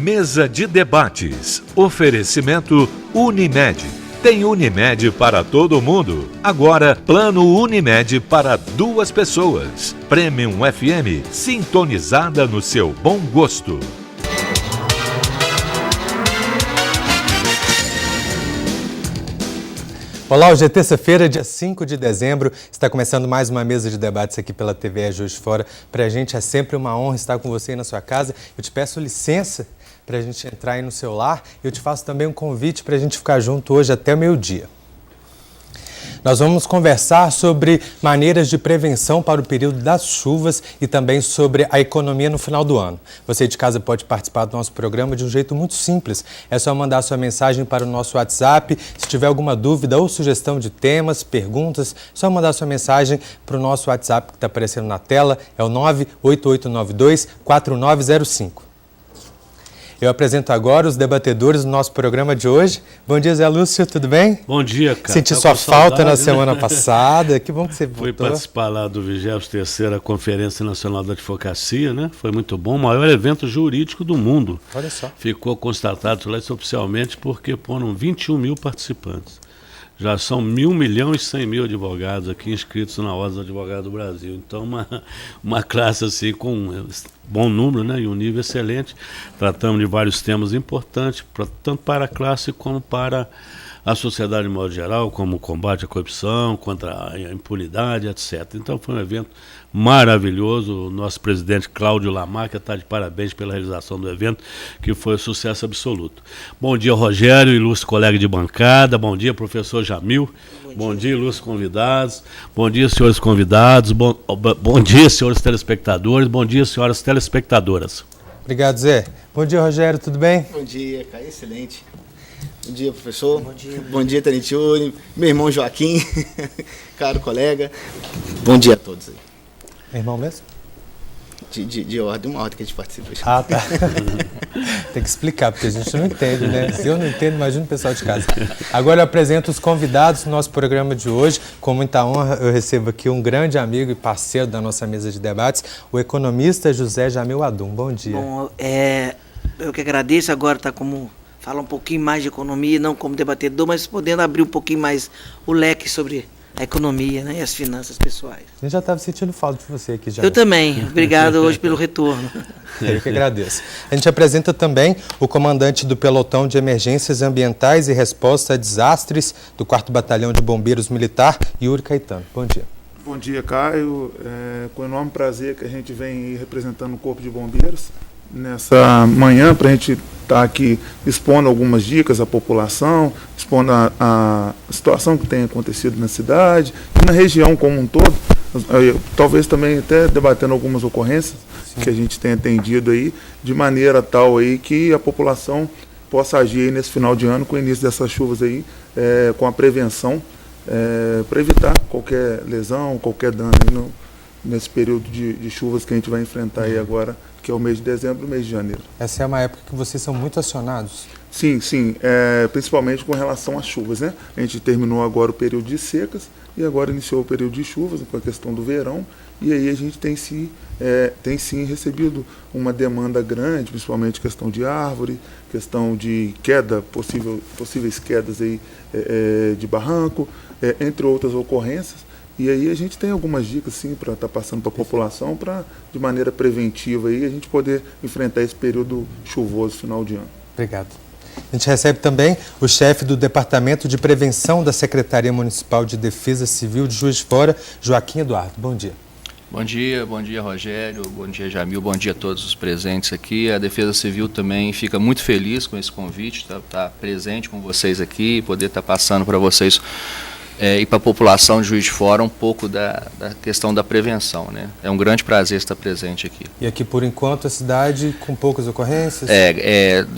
Mesa de debates. Oferecimento Unimed. Tem Unimed para todo mundo. Agora, plano Unimed para 2 pessoas. Premium FM, sintonizada no seu bom gosto. Olá, hoje é terça-feira, dia 5 de dezembro. Está começando mais uma mesa de debates aqui pela TV Juiz de Fora. Para a gente é sempre uma honra estar com você aí na sua casa. Eu te peço licença para a gente entrar aí no seu lar. Eu te faço também um convite para a gente ficar junto hoje até o meio-dia. Nós vamos conversar sobre maneiras de prevenção para o período das chuvas e também sobre a economia no final do ano. Você de casa pode participar do nosso programa de um jeito muito simples. É só mandar sua mensagem para o nosso WhatsApp. Se tiver alguma dúvida ou sugestão de temas, perguntas, é só mandar sua mensagem para o nosso WhatsApp que está aparecendo na tela. É o 98892-4905. Eu apresento agora os debatedores do nosso programa de hoje. Bom dia, Zé Lúcio, tudo bem? Bom dia, cara. Senti sua falta na semana passada. Que bom que você voltou. Fui participar lá do 23ª Conferência Nacional da Advocacia, né? Foi muito bom, o maior evento jurídico do mundo. Olha só. Ficou constatado lá oficialmente porque foram 21 mil participantes. Já são 1.100.000 advogados aqui inscritos na Ordem dos Advogados do Brasil. Então, uma classe assim com bom número, né, e um nível excelente. Tratamos de vários temas importantes, tanto para a classe como para a sociedade de modo geral, como o combate à corrupção, contra a impunidade, etc. Então, foi um evento maravilhoso. O nosso presidente Cláudio Lamarca está de parabéns pela realização do evento, que foi um sucesso absoluto. Bom dia, Rogério, ilustre colega de bancada. Bom dia, professor Jamil. Bom dia, ilustres convidados. Bom dia, senhores convidados. Bom dia, senhores telespectadores. Bom dia, senhoras telespectadoras. Obrigado, Zé. Bom dia, Rogério, tudo bem? Bom dia, cara, excelente. Bom dia, professor. Bom dia, Tenente Uri. Meu irmão Joaquim, caro colega. Bom dia a todos aí. Meu irmão mesmo? De ordem, uma ordem que a gente participa. Ah, tá. Tem que explicar, porque a gente não entende, né? Se eu não entendo, imagina o pessoal de casa. Agora eu apresento os convidados do nosso programa de hoje. Com muita honra, eu recebo aqui um grande amigo e parceiro da nossa mesa de debates, o economista José Jamil Adum. Bom dia. Bom, eu que agradeço. Agora está como falar um pouquinho mais de economia, não como debatedor, mas podendo abrir um pouquinho mais o leque sobre a economia, né, e as finanças pessoais. A gente já estava sentindo falta de você aqui já. Eu também. Obrigado hoje pelo retorno. Eu que agradeço. A gente apresenta também o comandante do Pelotão de Emergências Ambientais e Resposta a Desastres do 4º Batalhão de Bombeiros Militar, Yuri Caetano. Bom dia. Bom dia, Caio. Com enorme prazer que a gente vem representando o Corpo de Bombeiros nessa manhã para a gente estar aqui expondo algumas dicas à população, expondo a situação que tem acontecido na cidade e na região como um todo, talvez também até debatendo algumas ocorrências Sim. que a gente tem atendido aí, de maneira tal aí que a população possa agir aí nesse final de ano, com o início dessas chuvas aí, com a prevenção, para evitar qualquer lesão, qualquer dano aí nesse período de chuvas que a gente vai enfrentar aí agora, que é o mês de dezembro e o mês de janeiro. Essa é uma época que vocês são muito acionados? Sim, principalmente com relação às chuvas, né? A gente terminou agora o período de secas e agora iniciou o período de chuvas, com a questão do verão, e aí a gente tem sim recebido uma demanda grande, principalmente questão de árvore, questão de queda, possíveis quedas aí, de barranco, entre outras ocorrências. E aí a gente tem algumas dicas, sim, para estar passando para a população, para, de maneira preventiva, aí, a gente poder enfrentar esse período chuvoso final de ano. Obrigado. A gente recebe também o chefe do Departamento de Prevenção da Secretaria Municipal de Defesa Civil de Juiz de Fora, Joaquim Eduardo. Bom dia. Bom dia, Rogério, bom dia, Jamil, bom dia a todos os presentes aqui. A Defesa Civil também fica muito feliz com esse convite, tá presente com vocês aqui, poder estar passando para vocês e para a população de Juiz de Fora um pouco da questão da prevenção, né? É um grande prazer estar presente aqui. E aqui, por enquanto, a cidade com poucas ocorrências?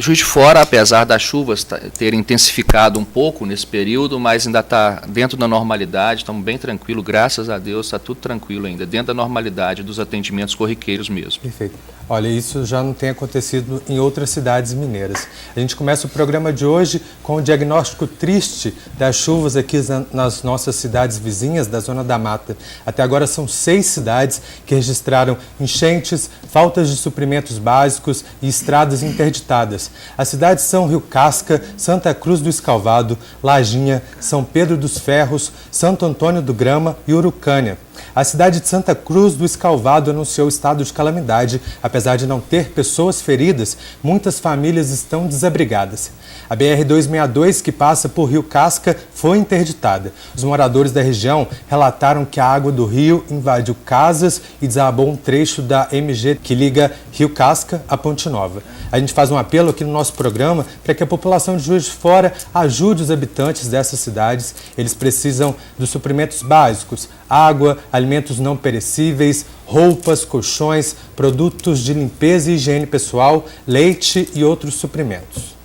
Juiz de Fora, apesar das chuvas terem intensificado um pouco nesse período, mas ainda está dentro da normalidade, estamos bem tranquilos, graças a Deus, está tudo tranquilo ainda, dentro da normalidade dos atendimentos corriqueiros mesmo. Perfeito. Olha, isso já não tem acontecido em outras cidades mineiras. A gente começa o programa de hoje com um diagnóstico triste das chuvas aqui nas nossas cidades vizinhas da Zona da Mata. Até agora são 6 cidades que registraram enchentes, faltas de suprimentos básicos e estradas interditadas. As cidades são Rio Casca, Santa Cruz do Escalvado, Lajinha, São Pedro dos Ferros, Santo Antônio do Grama e Urucânia. A cidade de Santa Cruz do Escalvado anunciou estado de calamidade. Apesar de não ter pessoas feridas, muitas famílias estão desabrigadas. A BR-262, que passa por Rio Casca, foi interditada. Os moradores da região relataram que a água do rio invadiu casas e desabou um trecho da MG que liga Rio Casca a Ponte Nova. A gente faz um apelo aqui no nosso programa para que a população de Juiz de Fora ajude os habitantes dessas cidades. Eles precisam dos suprimentos básicos: água, alimentos não perecíveis, roupas, colchões, produtos de limpeza e higiene pessoal, leite e outros suprimentos.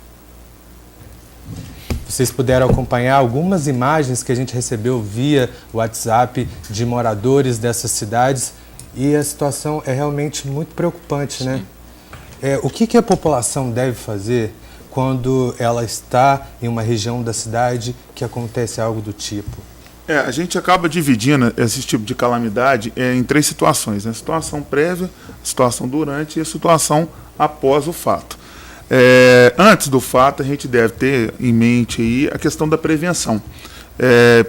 Vocês puderam acompanhar algumas imagens que a gente recebeu via WhatsApp de moradores dessas cidades e a situação é realmente muito preocupante, né? O que a população deve fazer quando ela está em uma região da cidade que acontece algo do tipo? A gente acaba dividindo esse tipo de calamidade em 3 situações, né? A situação prévia, a situação durante e a situação após o fato. Antes do fato, a gente deve ter em mente aí a questão da prevenção,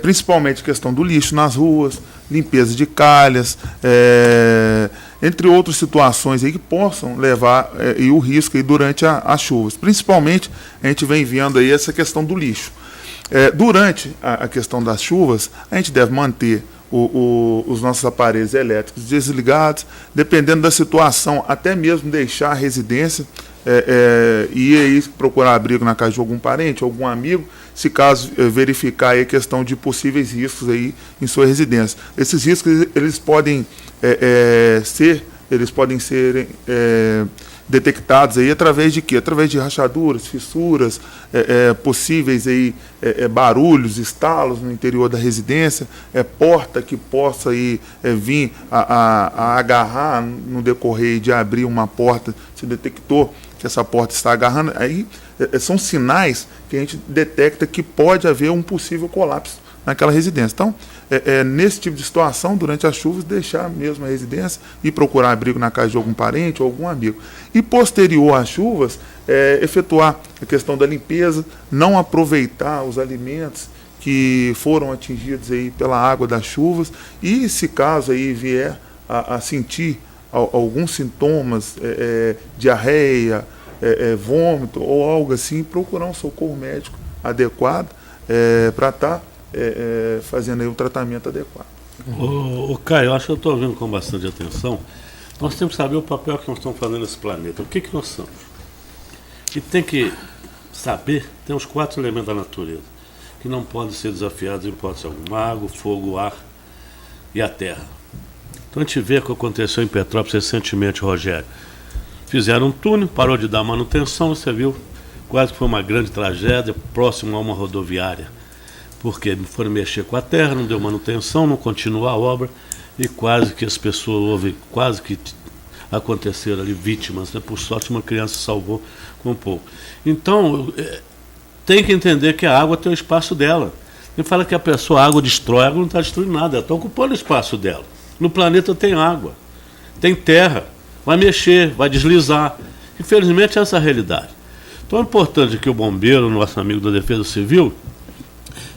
principalmente a questão do lixo nas ruas, limpeza de calhas, entre outras situações aí que possam levar e o risco aí durante as chuvas. Principalmente, a gente vem vendo aí essa questão do lixo. Durante a questão das chuvas, a gente deve manter os nossos aparelhos elétricos desligados, dependendo da situação, até mesmo deixar a residência e aí procurar abrigo na casa de algum parente, algum amigo, se caso verificar aí a questão de possíveis riscos aí em sua residência. Esses riscos eles podem ser detectados aí através de quê? Através de rachaduras, fissuras, possíveis aí, barulhos, estalos no interior da residência, porta que possa aí, vir a agarrar no decorrer de abrir uma porta, se detectou que essa porta está agarrando, aí são sinais que a gente detecta que pode haver um possível colapso naquela residência. Então, nesse tipo de situação, durante as chuvas, deixar mesmo a residência e procurar abrigo na casa de algum parente ou algum amigo. E posterior às chuvas, efetuar a questão da limpeza, não aproveitar os alimentos que foram atingidos aí pela água das chuvas e, se caso aí vier a sentir alguns sintomas, diarreia, vômito ou algo assim, procurar um socorro médico adequado para estar fazendo aí o tratamento adequado. Caio, eu acho que eu estou ouvindo com bastante atenção. Nós temos que saber o papel que nós estamos fazendo nesse planeta. O que nós somos? E tem que saber, tem os 4 elementos da natureza, que não podem ser desafiados em hipótese alguma: água, fogo, ar e a terra. Então a gente vê o que aconteceu em Petrópolis recentemente, Rogério. Fizeram um túnel, parou de dar manutenção, você viu, quase que foi uma grande tragédia, próximo a uma rodoviária. Porque foram mexer com a terra, não deu manutenção, não continuou a obra e quase que as pessoas, quase que aconteceram ali vítimas, né? Por sorte uma criança salvou com um pouco. Então, tem que entender que a água tem o espaço dela. Quem fala que a água destrói, a água não está destruindo nada, ela está ocupando o espaço dela. No planeta tem água, tem terra, vai mexer, vai deslizar. Infelizmente essa é a realidade. Então é importante que o bombeiro, nosso amigo da Defesa Civil,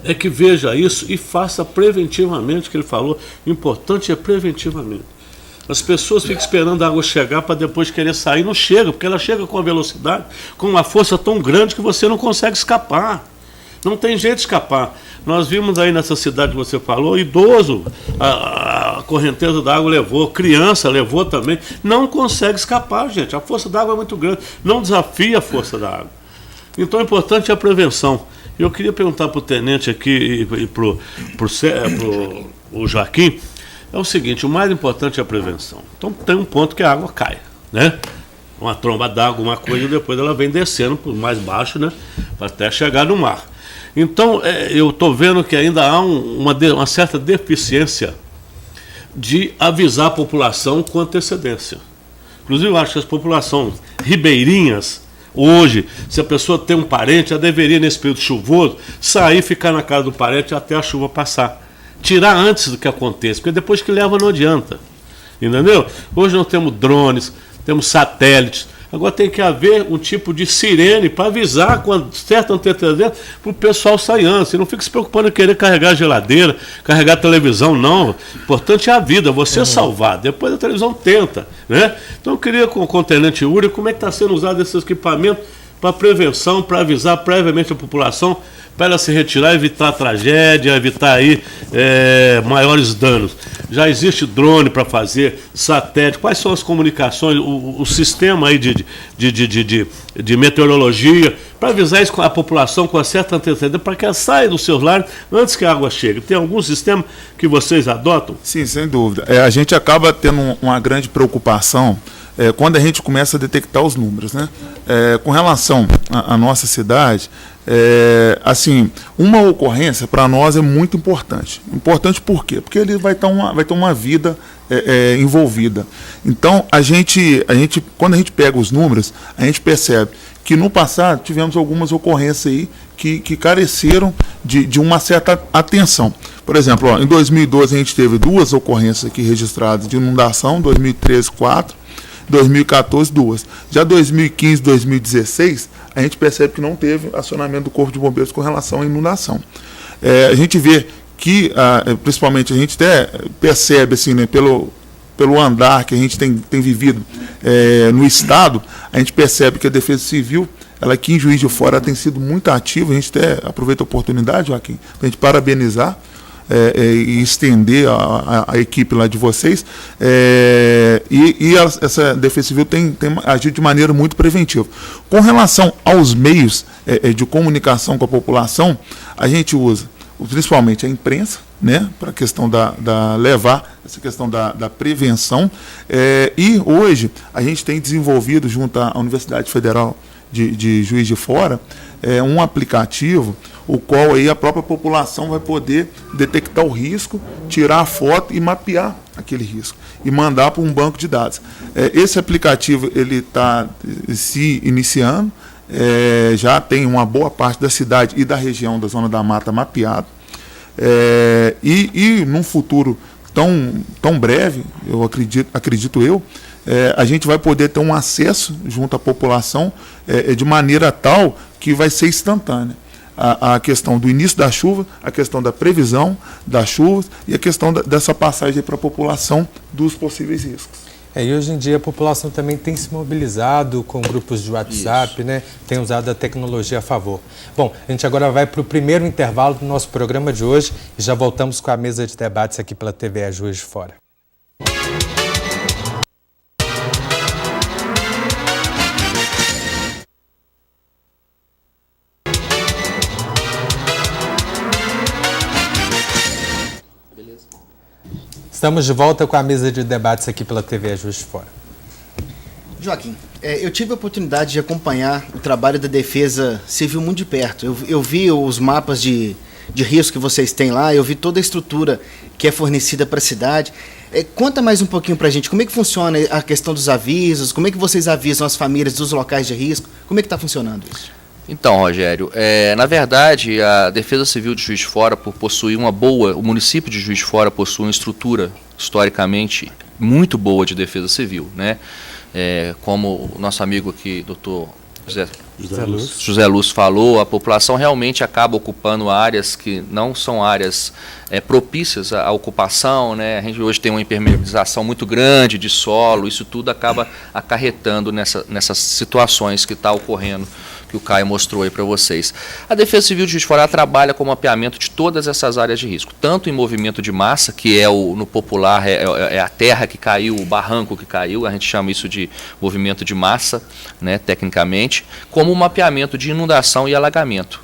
é que veja isso e faça preventivamente, que ele falou, o importante é preventivamente. As pessoas ficam esperando a água chegar para depois querer sair, não chega, porque ela chega com uma velocidade, com uma força tão grande que você não consegue escapar. Não tem jeito de escapar. Nós vimos aí nessa cidade que você falou, idoso, a correnteza da água levou, criança levou também. Não consegue escapar, gente. A força da água é muito grande. Não desafia a força da água. Então é importante a prevenção. Eu queria perguntar para o tenente aqui e para o Joaquim, é o seguinte: o mais importante é a prevenção. Então tem um ponto que a água cai, né? Uma tromba d'água, uma coisa, e depois ela vem descendo por mais baixo, né? Até chegar no mar. Então, eu estou vendo que ainda há uma certa deficiência de avisar a população com antecedência. Inclusive, eu acho que as populações ribeirinhas, hoje, se a pessoa tem um parente, ela deveria, nesse período chuvoso, sair e ficar na casa do parente até a chuva passar. Tirar antes do que aconteça, porque depois que leva não adianta. Entendeu? Hoje nós temos drones, temos satélites. Agora tem que haver um tipo de sirene para avisar com certa antecedência para o pessoal sair antes. Você não fica se preocupando em querer carregar a geladeira, carregar a televisão, não. O importante é a vida, você salvar. Depois a televisão tenta. Né? Então eu queria com o Tenente Uri, como é que está sendo usado esses equipamentos para prevenção, para avisar previamente a população, para ela se retirar, evitar tragédia, evitar aí maiores danos. Já existe drone para fazer, satélite, quais são as comunicações, o sistema aí de meteorologia, para avisar isso a população com uma certa antecedência, para que ela saia dos seus lares antes que a água chegue. Tem algum sistema que vocês adotam? Sim, sem dúvida. A gente acaba tendo uma grande preocupação quando a gente começa a detectar os números, né? Com relação à nossa cidade, assim, uma ocorrência para nós é muito importante. Importante por quê? Porque ele vai ter uma vida envolvida. Então, quando a gente pega os números, a gente percebe que no passado tivemos algumas ocorrências aí que careceram de uma certa atenção. Por exemplo, em 2012 a gente teve 2 ocorrências aqui registradas de inundação, 2013, 4. 2014, 2. Já 2015, 2016, a gente percebe que não teve acionamento do Corpo de Bombeiros com relação à inundação. A gente vê que, principalmente, a gente até percebe, assim, né, pelo andar que a gente tem vivido no Estado, a gente percebe que a Defesa Civil, ela aqui em Juiz de Fora, tem sido muito ativa. A gente até aproveita a oportunidade, Joaquim, para a gente parabenizar e estender a equipe lá de vocês, essa Defesa Civil tem agido de maneira muito preventiva. Com relação aos meios de comunicação com a população, a gente usa principalmente a imprensa, né, para a questão levar essa questão da prevenção, e hoje a gente tem desenvolvido junto à Universidade Federal de Juiz de Fora um aplicativo, o qual aí a própria população vai poder detectar o risco, tirar a foto e mapear aquele risco e mandar para um banco de dados. Esse aplicativo ele está se iniciando, já tem uma boa parte da cidade e da região da Zona da Mata mapeado, e num futuro tão breve, eu acredito eu, a gente vai poder ter um acesso junto à população de maneira tal que vai ser instantânea. A questão do início da chuva, a questão da previsão das chuvas e a questão dessa passagem para a população dos possíveis riscos. E hoje em dia a população também tem se mobilizado com grupos de WhatsApp, né? Tem usado a tecnologia a favor. Bom, a gente agora vai para o primeiro intervalo do nosso programa de hoje e já voltamos com a mesa de debates aqui pela TVE Juiz de Fora. Estamos de volta com a mesa de debates aqui pela TV Juiz de Fora. Joaquim, eu tive a oportunidade de acompanhar o trabalho da Defesa Civil muito de perto. Eu vi os mapas de risco que vocês têm lá, eu vi toda a estrutura que é fornecida para a cidade. Conta mais um pouquinho para a gente, como é que funciona a questão dos avisos, como é que vocês avisam as famílias dos locais de risco, como é que está funcionando isso? Então, Rogério, na verdade, a Defesa Civil de Juiz de Fora, por possuir o município de Juiz de Fora possui uma estrutura, historicamente, muito boa de Defesa Civil, né? Como o nosso amigo aqui, doutor José Lúcio falou, a população realmente acaba ocupando áreas que não são áreas propícias à ocupação, né? A gente hoje tem uma impermeabilização muito grande de solo, isso tudo acaba acarretando nessas situações que está ocorrendo, que o Caio mostrou aí para vocês. A Defesa Civil de Juiz de Fora trabalha com o mapeamento de todas essas áreas de risco, tanto em movimento de massa, que no popular é a terra que caiu, o barranco que caiu, a gente chama isso de movimento de massa, né, tecnicamente, como o mapeamento de inundação e alagamento.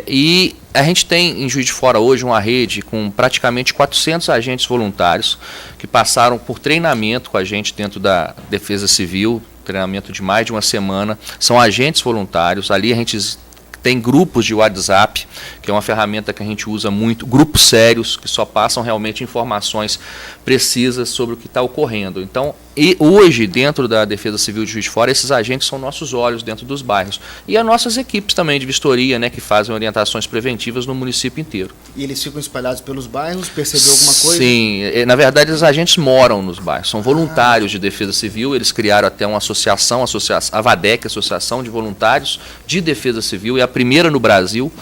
E a gente tem em Juiz de Fora hoje uma rede com praticamente 400 agentes voluntários que passaram por treinamento com a gente dentro da Defesa Civil, treinamento de mais de uma semana, são agentes voluntários. Ali a gente tem grupos de WhatsApp, que é uma ferramenta que a gente usa muito, grupos sérios, que só passam realmente informações precisas sobre o que está ocorrendo. Então, E hoje, dentro da Defesa Civil de Juiz de Fora, esses agentes são nossos olhos dentro dos bairros. E as nossas equipes também de vistoria, né, que fazem orientações preventivas no município inteiro. E eles ficam espalhados pelos bairros, percebeu alguma coisa? Sim, na verdade os agentes moram nos bairros, são voluntários de Defesa Civil, eles criaram até uma associação, a VADEC, Associação de Voluntários de Defesa Civil, é a primeira no Brasil.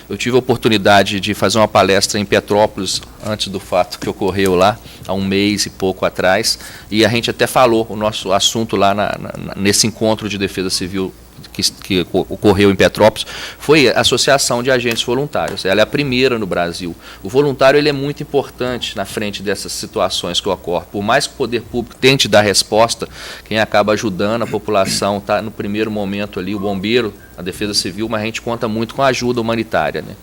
Eu tive a oportunidade de fazer uma palestra em Petrópolis, antes do fato que ocorreu lá, há um mês e pouco atrás, e a gente até falou o nosso assunto lá nesse encontro de Defesa Civil que ocorreu em Petrópolis, foi a Associação de Agentes Voluntários. Ela é a primeira no Brasil. O voluntário ele é muito importante na frente dessas situações que ocorrem. Por mais que o poder público tente dar resposta, quem acaba ajudando a população está no primeiro momento ali, o bombeiro, a Defesa Civil, mas a gente conta muito com a ajuda humanitária, né?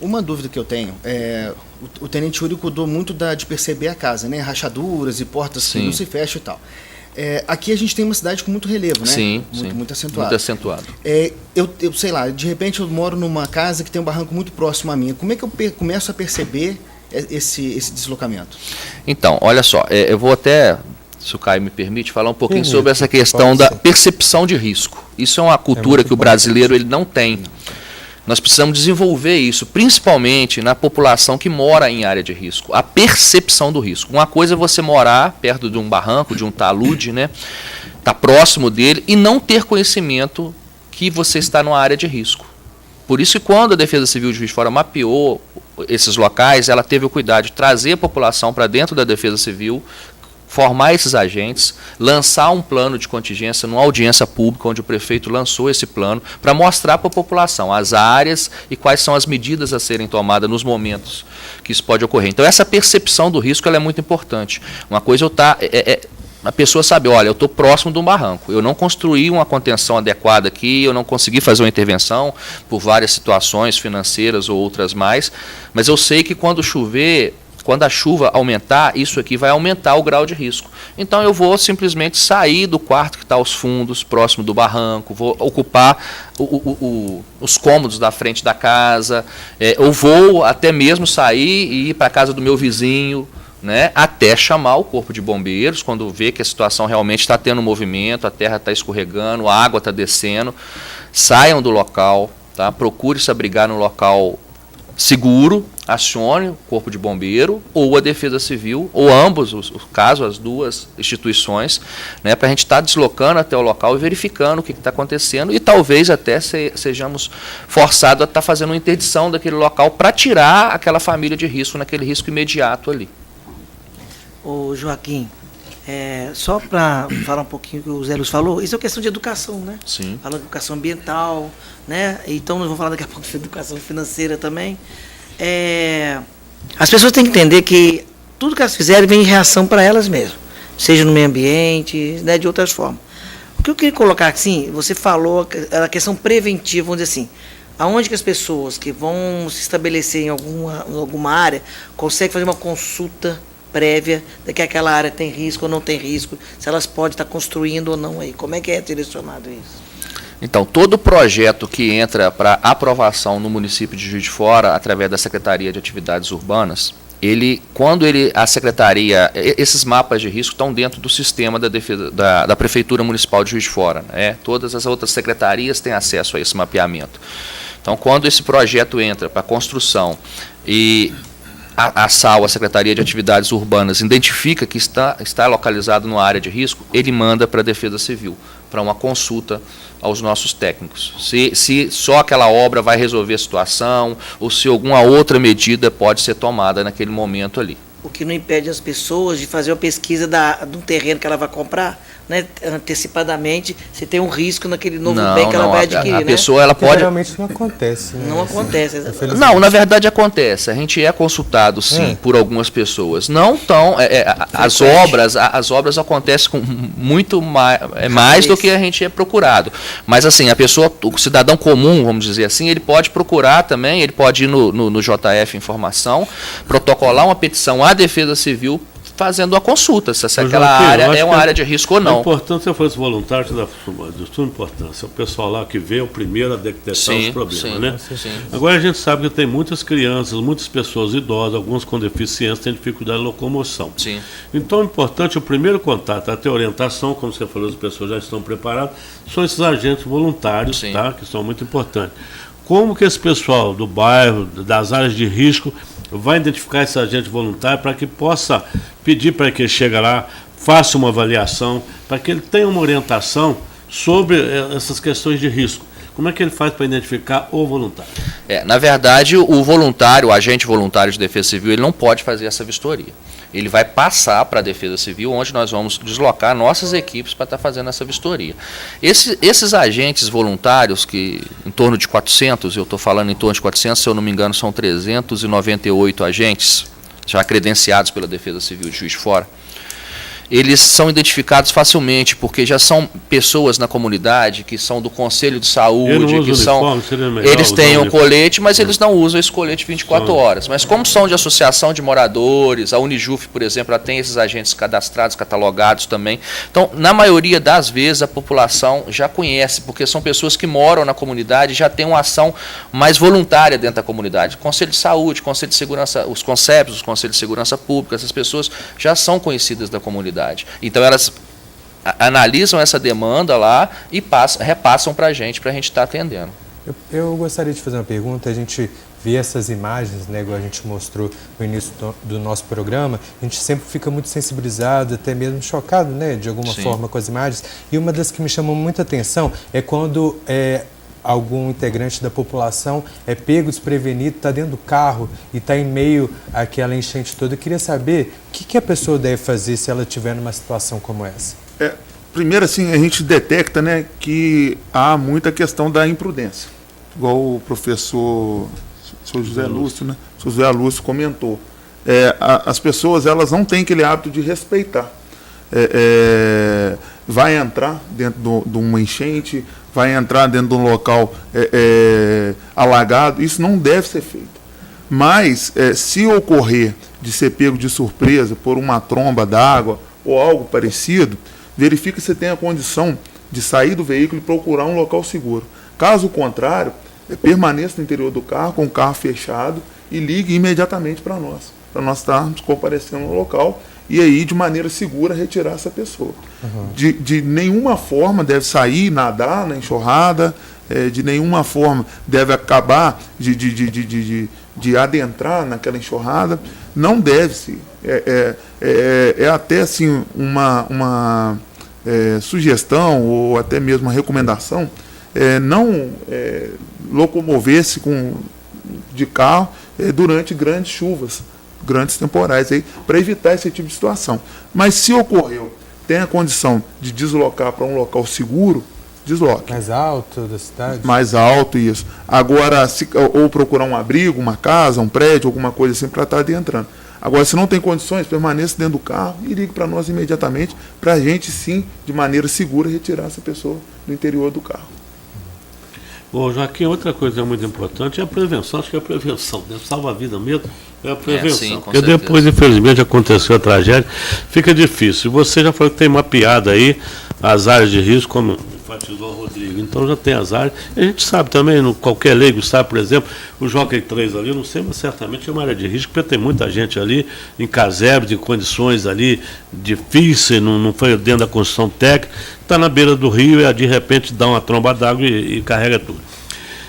Uma dúvida que eu tenho é o Tenente Yuri cuidou muito de perceber a casa, né? Rachaduras e portas que não se fecham e tal. Aqui a gente tem uma cidade com muito relevo, né? Sim, muito acentuado. Muito acentuado. Eu sei lá, de repente eu moro numa casa que tem um barranco muito próximo à minha. Como é que eu começo a perceber esse deslocamento? Então, olha só, eu vou até, se o Caio me permite, falar um pouquinho sobre essa questão da percepção de risco. Isso é uma cultura que o brasileiro ele não tem. Nós precisamos desenvolver isso, principalmente na população que mora em área de risco, a percepção do risco. Uma coisa é você morar perto de um barranco, de um talude, né, tá próximo dele e não ter conhecimento que você está numa área de risco. Por isso que quando a Defesa Civil de Juiz de Fora mapeou esses locais, ela teve o cuidado de trazer a população para dentro da Defesa Civil, formar esses agentes, lançar um plano de contingência numa audiência pública, onde o prefeito lançou esse plano, para mostrar para a população as áreas e quais são as medidas a serem tomadas nos momentos que isso pode ocorrer. Então, essa percepção do risco ela é muito importante. Uma coisa a pessoa sabe, olha, eu estou próximo de um barranco, eu não construí uma contenção adequada aqui, eu não consegui fazer uma intervenção por várias situações financeiras ou outras mais, mas eu sei que quando chover, quando a chuva aumentar, isso aqui vai aumentar o grau de risco. Então eu vou simplesmente sair do quarto que está aos fundos, próximo do barranco, vou ocupar os cômodos da frente da casa, eu vou até mesmo sair e ir para a casa do meu vizinho, né, até chamar o corpo de bombeiros, quando vê que a situação realmente está tendo movimento, a terra está escorregando, a água está descendo, saiam do local, tá? Procure se abrigar no local seguro, acione o corpo de bombeiro ou a Defesa Civil, ou ambos, os casos, as duas instituições, né, para a gente estar deslocando até o local e verificando o que está acontecendo e talvez até sejamos forçados a estar fazendo uma interdição daquele local para tirar aquela família de risco, naquele risco imediato ali. Ô Joaquim, só para falar um pouquinho que o Zé Luz falou, isso é questão de educação, né? Sim. Falando de educação ambiental, né? Então nós vamos falar daqui a pouco de educação financeira também. As pessoas têm que entender que tudo que elas fizerem vem em reação para elas mesmas, seja no meio ambiente, né, de outras formas. O que eu queria colocar assim, você falou a questão preventiva, vamos dizer assim, aonde que as pessoas que vão se estabelecer em alguma área conseguem fazer uma consulta prévia de que aquela área tem risco ou não tem risco, se elas podem estar construindo ou não aí. Como é que é direcionado isso? Então, todo projeto que entra para aprovação no município de Juiz de Fora, através da Secretaria de Atividades Urbanas, a Secretaria, esses mapas de risco estão dentro do sistema da Prefeitura Municipal de Juiz de Fora, né? Todas as outras secretarias têm acesso a esse mapeamento. Então, quando esse projeto entra para construção e a SAU, a Secretaria de Atividades Urbanas, identifica que está localizado numa área de risco, ele manda para a Defesa Civil, para uma consulta aos nossos técnicos. Se só aquela obra vai resolver a situação, ou se alguma outra medida pode ser tomada naquele momento ali. O que não impede as pessoas de fazer uma pesquisa de um terreno que ela vai comprar, né, antecipadamente, se tem um risco naquele novo bem que ela vai adquirir. A pessoa ela pode. Geralmente não acontece. Né? Não acontece. Não, na verdade acontece. A gente é consultado, sim, por algumas pessoas. Não tão. As obras acontecem com muito mais do que a gente é procurado. Mas assim, a pessoa, o cidadão comum, vamos dizer assim, ele pode procurar também, ele pode ir no JF Informação, protocolar uma petição à Defesa Civil, fazendo uma consulta, se Ô, aquela Joaquim, área eu acho é uma área de risco ou A não. importância, se fosse voluntário, de suma importância. O pessoal lá que vê o primeiro a detectar os problemas, né? Sim. Agora a gente sabe que tem muitas crianças, muitas pessoas idosas, alguns com deficiência, têm dificuldade de locomoção. Sim. Então é importante o primeiro contato, até orientação, como você falou, as pessoas já estão preparadas, são esses agentes voluntários, Sim. tá? Que são muito importantes. Como que esse pessoal do bairro, das áreas de risco, vai identificar esse agente voluntário para que possa pedir para que ele chegue lá, faça uma avaliação, para que ele tenha uma orientação sobre essas questões de risco? Como é que ele faz para identificar o voluntário? Na verdade, o voluntário, o agente voluntário de Defesa Civil, ele não pode fazer essa vistoria. Ele vai passar para a Defesa Civil, onde nós vamos deslocar nossas equipes para estar fazendo essa vistoria. Esses agentes voluntários, que em torno de 400, eu estou falando em torno de 400, se eu não me engano, são 398 agentes, já credenciados pela Defesa Civil de Juiz de Fora, eles são identificados facilmente, porque já são pessoas na comunidade que são do Conselho de Saúde, que são... Eles têm um colete, mas eles não usam esse colete 24 horas. Mas como são de associação de moradores, a Unijuf, por exemplo, ela tem esses agentes cadastrados, catalogados também. Então, na maioria das vezes, a população já conhece, porque são pessoas que moram na comunidade e já têm uma ação mais voluntária dentro da comunidade. Conselho de Saúde, Conselho de Segurança, os CONCEPs, os Conselhos de Segurança Pública, essas pessoas já são conhecidas da comunidade. Então elas analisam essa demanda lá e repassam para a gente estar atendendo. Eu gostaria de fazer uma pergunta. A gente vê essas imagens, né, igual a gente mostrou no início do nosso programa, a gente sempre fica muito sensibilizado, até mesmo chocado, né, de alguma forma com as imagens. E uma das que me chamou muita atenção é quando algum integrante da população é pego desprevenido, está dentro do carro e está em meio àquela enchente toda. Eu queria saber o que a pessoa deve fazer se ela estiver numa situação como essa. Primeiro, assim, a gente detecta, né, que há muita questão da imprudência. Igual o professor José Lúcio, né? O José Lúcio comentou. As pessoas, elas não têm aquele hábito de respeitar. Vai entrar dentro de uma enchente, vai entrar dentro de um local alagado, isso não deve ser feito. Mas, se ocorrer de ser pego de surpresa por uma tromba d'água ou algo parecido, verifique se tem a condição de sair do veículo e procurar um local seguro. Caso contrário, permaneça no interior do carro, com o carro fechado, e ligue imediatamente para nós estarmos comparecendo no local e aí, de maneira segura, retirar essa pessoa. De nenhuma forma deve sair, nadar na enxurrada, de nenhuma forma deve acabar de adentrar naquela enxurrada. Não deve-se. Até assim uma sugestão ou até mesmo uma recomendação, não locomover-se de carro durante grandes chuvas, grandes temporais, para evitar esse tipo de situação. Mas se ocorreu, tem a condição de deslocar para um local seguro, desloque. Mais alto da cidade? Mais alto, isso. Agora, ou procurar um abrigo, uma casa, um prédio, alguma coisa assim, para estar adentrando. Agora, se não tem condições, permaneça dentro do carro e ligue para nós imediatamente, para a gente, sim, de maneira segura, retirar essa pessoa do interior do carro. Bom, Joaquim, outra coisa muito importante é a prevenção. Acho que a prevenção, né? Salva a vida mesmo, é a prevenção. Sim, com porque certeza. Depois, infelizmente, aconteceu a tragédia, fica difícil. Você já falou que tem mapeado aí as áreas de risco, como enfatizou o Rodrigo. Então já tem as áreas. E a gente sabe também, qualquer leigo sabe, por exemplo, o Jockey 3 ali, não sei, mas certamente é uma área de risco, porque tem muita gente ali em casebre, de condições ali difíceis, não foi dentro da construção técnica, está na beira do rio e de repente dá uma tromba d'água e carrega tudo.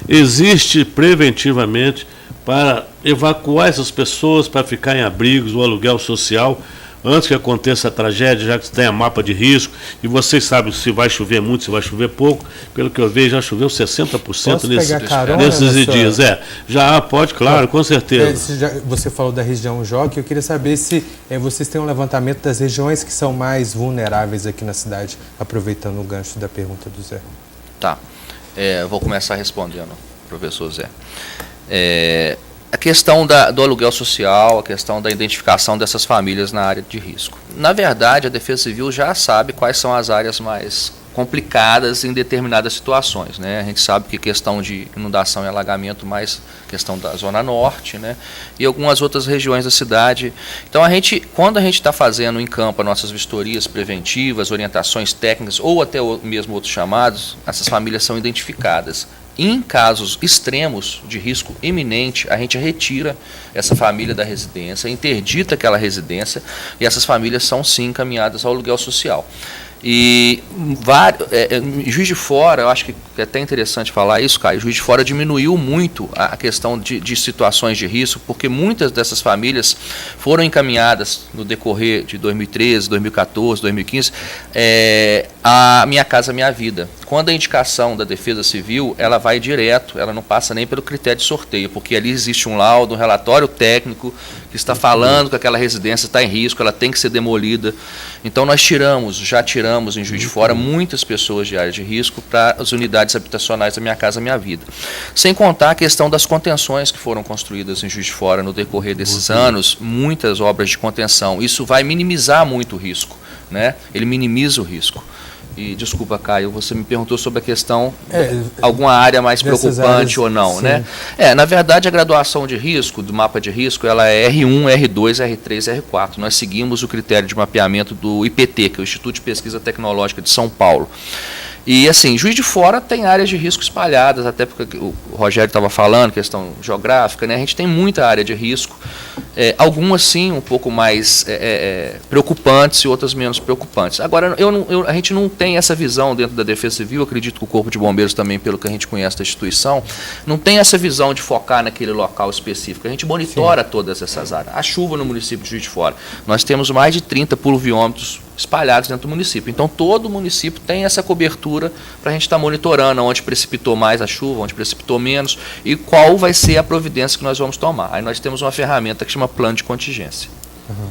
Existe preventivamente para evacuar essas pessoas, para ficar em abrigos, o aluguel social, antes que aconteça a tragédia, já que tem a mapa de risco, e vocês sabem se vai chover muito, se vai chover pouco. Pelo que eu vejo, já choveu 60% nesses dias. Já pode, claro, com certeza. Você falou da região Jockey, eu queria saber se vocês têm um levantamento das regiões que são mais vulneráveis aqui na cidade, aproveitando o gancho da pergunta do Zé. Tá. Vou começar respondendo, professor Zé. A questão do aluguel social, a questão da identificação dessas famílias na área de risco. Na verdade, a Defesa Civil já sabe quais são as áreas mais complicadas em determinadas situações, né? A gente sabe que questão de inundação e alagamento, mais questão da Zona Norte, né? E algumas outras regiões da cidade. Então, quando a gente está fazendo em campo nossas vistorias preventivas, orientações técnicas ou até mesmo outros chamados, essas famílias são identificadas. Em casos extremos de risco iminente, a gente retira essa família da residência, interdita aquela residência e essas famílias são sim encaminhadas ao aluguel social. E Juiz de Fora, eu acho que é até interessante falar isso, Caio, Juiz de Fora diminuiu muito a questão de situações de risco, porque muitas dessas famílias foram encaminhadas no decorrer de 2013, 2014, 2015, a Minha Casa Minha Vida. Quando a indicação da Defesa Civil, ela vai direto, ela não passa nem pelo critério de sorteio, porque ali existe um laudo, um relatório técnico que está falando que aquela residência está em risco, ela tem que ser demolida. Então nós já tiramos em Juiz de Fora muitas pessoas de área de risco para as unidades habitacionais da Minha Casa Minha Vida. Sem contar a questão das contenções que foram construídas em Juiz de Fora no decorrer desses anos, muitas obras de contenção. Isso vai minimizar muito o risco, né? Ele minimiza o risco. E desculpa, Caio, você me perguntou sobre a questão alguma área mais preocupante áreas, ou não, sim, né? Na verdade, a graduação de risco, do mapa de risco, ela é R1, R2, R3, R4. Nós seguimos o critério de mapeamento do IPT, que é o Instituto de Pesquisa Tecnológica de São Paulo. E assim, Juiz de Fora tem áreas de risco espalhadas, até porque o Rogério estava falando, questão geográfica, né? A gente tem muita área de risco, algumas sim um pouco mais preocupantes e outras menos preocupantes. Agora, a gente não tem essa visão dentro da Defesa Civil, acredito que o Corpo de Bombeiros também, pelo que a gente conhece da instituição, não tem essa visão de focar naquele local específico. A gente monitora todas essas áreas. A chuva no município de Juiz de Fora, nós temos mais de 30 pluviômetros espalhados dentro do município. Então, todo município tem essa cobertura para a gente estar monitorando onde precipitou mais a chuva, onde precipitou menos e qual vai ser a providência que nós vamos tomar. Aí nós temos uma ferramenta que chama plano de contingência. Uhum.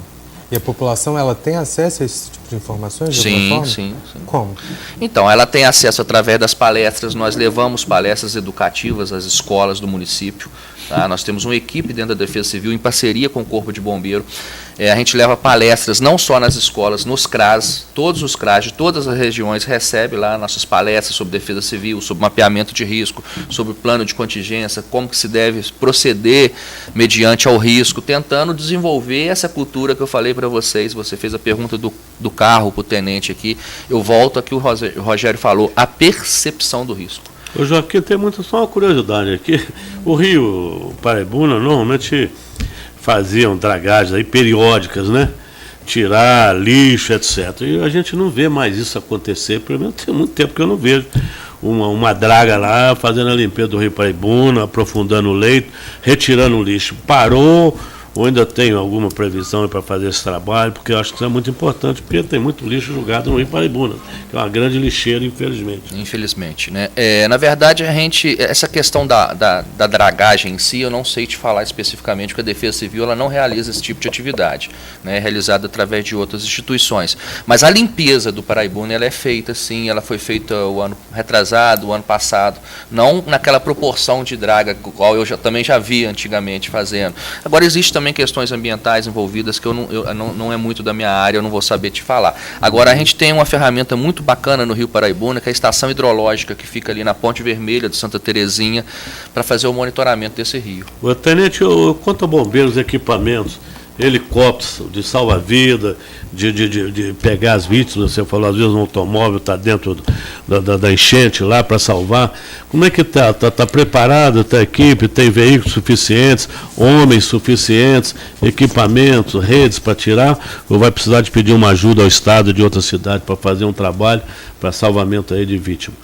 E a população, ela tem acesso a esse tipo de informações? De sim, forma? Sim. Como? Então, ela tem acesso através das palestras. Nós levamos palestras educativas às escolas do município. Tá? Nós temos uma equipe dentro da Defesa Civil em parceria com o Corpo de Bombeiro. A gente leva palestras não só nas escolas, nos CRAS, todos os CRAS de todas as regiões recebem lá nossas palestras sobre defesa civil, sobre mapeamento de risco, sobre plano de contingência, como que se deve proceder mediante ao risco, tentando desenvolver essa cultura que eu falei para vocês. Você fez a pergunta do carro para o tenente aqui, eu volto aqui, o Rogério falou, a percepção do risco. Ô Joaquim, tem só uma curiosidade aqui, o Rio Paraibuna normalmente faziam dragagens aí periódicas, né? Tirar lixo, etc. E a gente não vê mais isso acontecer, pelo menos tem muito tempo que eu não vejo uma draga lá fazendo a limpeza do Rio Paraibuna, aprofundando o leito, retirando o lixo. Parou ou ainda tem alguma previsão para fazer esse trabalho? Porque eu acho que isso é muito importante, porque tem muito lixo jogado no Rio Paraibuna, que é uma grande lixeira, infelizmente. Infelizmente, né? Na verdade, essa questão da dragagem em si, eu não sei te falar especificamente, porque a Defesa Civil ela não realiza esse tipo de atividade, né? É realizada através de outras instituições. Mas a limpeza do Paraibuna, ela é feita, sim, ela foi feita o ano retrasado, o ano passado, não naquela proporção de draga, qual eu também já vi antigamente fazendo. Agora, existe também questões ambientais envolvidas que não é muito da minha área, eu não vou saber te falar. Agora, a gente tem uma ferramenta muito bacana no Rio Paraibuna, que é a estação hidrológica, que fica ali na Ponte Vermelha de Santa Terezinha, para fazer o monitoramento desse rio. O tenente, quanto a bombeiros, equipamentos, helicópteros de salva-vida, de pegar as vítimas, você falou, às vezes um automóvel está dentro da enchente lá para salvar. Como é que está? Está preparado? Está a equipe? Tem veículos suficientes, homens suficientes, equipamentos, redes para tirar? Ou vai precisar de pedir uma ajuda ao Estado de outra cidade para fazer um trabalho para salvamento aí de vítimas?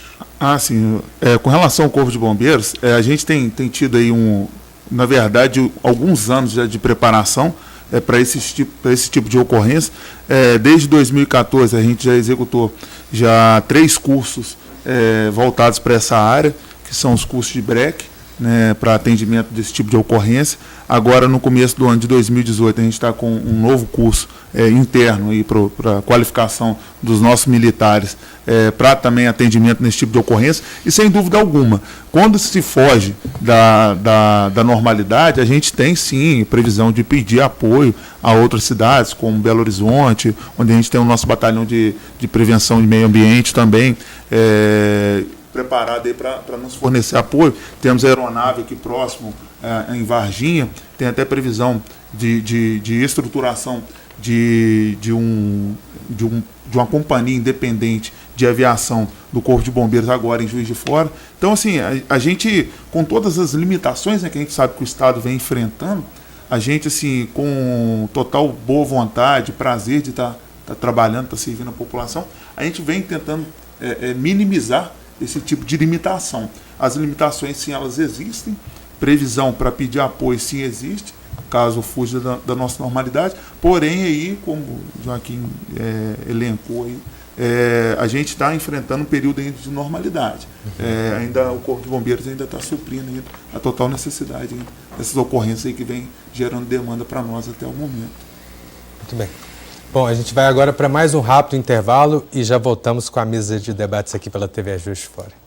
Sim. Com relação ao Corpo de Bombeiros, a gente tem tido aí na verdade, alguns anos já de preparação para esse tipo de ocorrência. Desde 2014 a gente já executou 3 cursos voltados para essa área, que são os cursos de BREC, né, para atendimento desse tipo de ocorrência. Agora, no começo do ano de 2018, a gente está com um novo curso interno para qualificação dos nossos militares, para também atendimento nesse tipo de ocorrência. E, sem dúvida alguma, quando se foge da normalidade, a gente tem, sim, previsão de pedir apoio a outras cidades, como Belo Horizonte, onde a gente tem o nosso batalhão de prevenção de meio ambiente também, preparado para nos fornecer apoio. Temos a aeronave aqui próximo, em Varginha, tem até previsão de estruturação de uma companhia independente de aviação do Corpo de Bombeiros agora em Juiz de Fora. Então, assim, a gente, com todas as limitações, né, que a gente sabe que o Estado vem enfrentando, a gente, assim, com total boa vontade, prazer de estar trabalhando, estar servindo a população, a gente vem tentando minimizar esse tipo de limitação. As limitações, sim, elas existem. Previsão para pedir apoio, sim, existe, caso fuja da nossa normalidade. Porém, aí, como o Joaquim elencou, aí, a gente está enfrentando um período ainda de normalidade. Ainda o Corpo de Bombeiros ainda está suprindo ainda a total necessidade ainda dessas ocorrências aí que vem gerando demanda para nós até o momento. Muito bem. Bom, a gente vai agora para mais um rápido intervalo e já voltamos com a mesa de debates aqui pela TV Juiz de Fora.